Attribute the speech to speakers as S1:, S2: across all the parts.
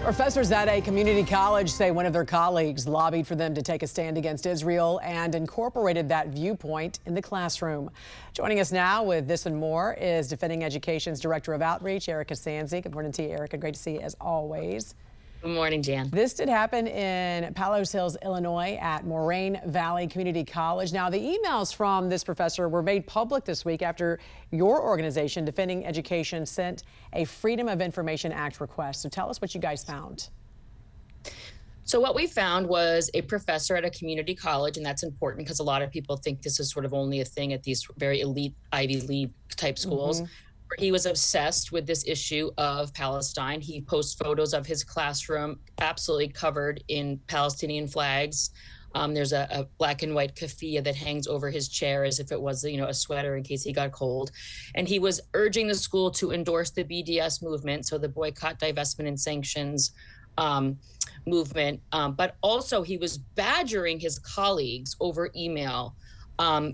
S1: Professors at a community college say one of their colleagues lobbied for them to take a stand against Israel and incorporated that viewpoint in the classroom. Joining us now with this and more is Defending Education's Director of Outreach, Erica Sanzi. Good morning to you, Erica. Great to see you as always.
S2: Good morning, Jan.
S1: This did happen in Palos Hills, Illinois at Moraine Valley Community College. Now, the emails from this professor were made public this week after your organization, Defending Education, sent a Freedom of Information Act request. So tell us what you guys found.
S2: So what we found was a professor at a community college, and that's important because a lot of people think this is sort of only a thing at these very elite Ivy League type schools. He was obsessed with this issue of Palestine. He posts photos of his classroom absolutely covered in Palestinian flags. There's a black and white keffiyeh that hangs over his chair as if it was, a sweater in case he got cold. And he was urging the school to endorse the BDS movement, so the Boycott, Divestment, and Sanctions movement. But also he was badgering his colleagues over email,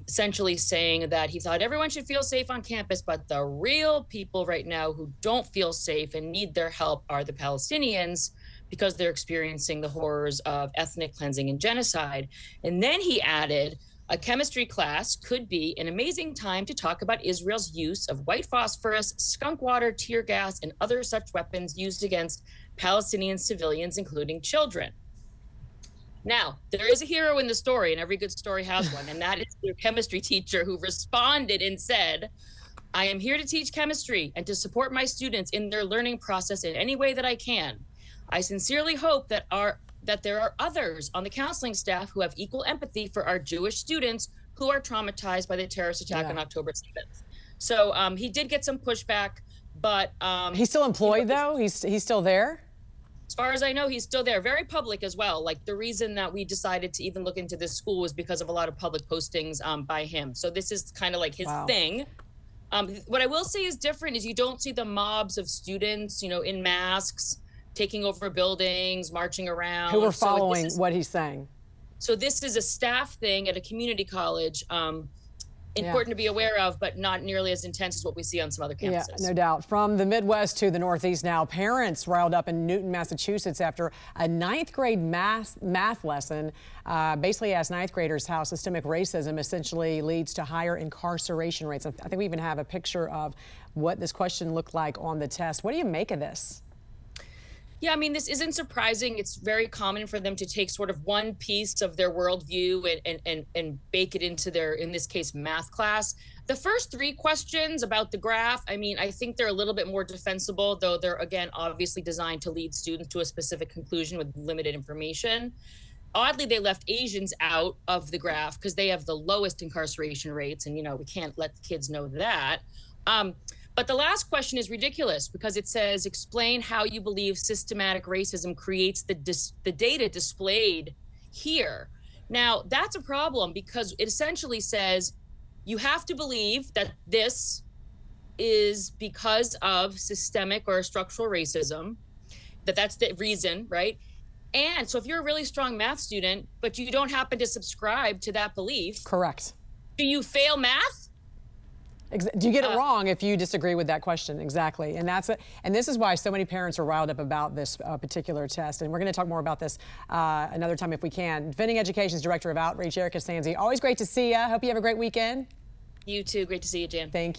S2: essentially saying that he thought everyone should feel safe on campus, but the real people right now who don't feel safe and need their help are the Palestinians because they're experiencing the horrors of ethnic cleansing and genocide. And then he added, a chemistry class could be an amazing time to talk about Israel's use of white phosphorus, skunk water, tear gas, and other such weapons used against Palestinian civilians, including children. Now, there is a hero in the story, and every good story has one, and that is your chemistry teacher who responded and said, I am here to teach chemistry and to support my students in their learning process in any way that I can. I sincerely hope that there are others on the counseling staff who have equal empathy for our Jewish students who are traumatized by the terrorist attack on October 7th. So he did get some pushback, but
S1: he's still employed though? He's still there?
S2: As far as I know, he's still there, very public as well. Like the reason that we decided to even look into this school was because of a lot of public postings by him. So this is kind of like his thing. What I will say is different is you don't see the mobs of students, in masks, taking over buildings, marching around.
S1: Who are following what he's saying.
S2: So this is a staff thing at a community college. Important to be aware of, but not nearly as intense as what we see on some other campuses.
S1: Yeah, no doubt. From the Midwest to the Northeast now, parents riled up in Newton, Massachusetts after a 9th grade math lesson basically asked 9th graders how systemic racism essentially leads to higher incarceration rates. I think we even have a picture of what this question looked like on the test. What do you make of this?
S2: Yeah, I mean, this isn't surprising. It's very common for them to take sort of one piece of their worldview and bake it into their, in this case, math class. The first 3 questions about the graph, I mean, I think they're a little bit more defensible, though they're, again, obviously designed to lead students to a specific conclusion with limited information. Oddly, they left Asians out of the graph because they have the lowest incarceration rates, and, we can't let the kids know that. But the last question is ridiculous because it says, explain how you believe systematic racism creates the data displayed here. Now, that's a problem because it essentially says you have to believe that this is because of systemic or structural racism, that's the reason, right? And so if you're a really strong math student, but you don't happen to subscribe to that belief.
S1: Correct.
S2: Do you fail math?
S1: Do you get it wrong if you disagree with that question? Exactly. And this is why so many parents are riled up about this particular test. And we're going to talk more about this another time if we can. Defending Education's Director of Outreach, Erica Sanzi. Always great to see you. Hope you have a great weekend.
S2: You too. Great to see you, Jan.
S1: Thank you.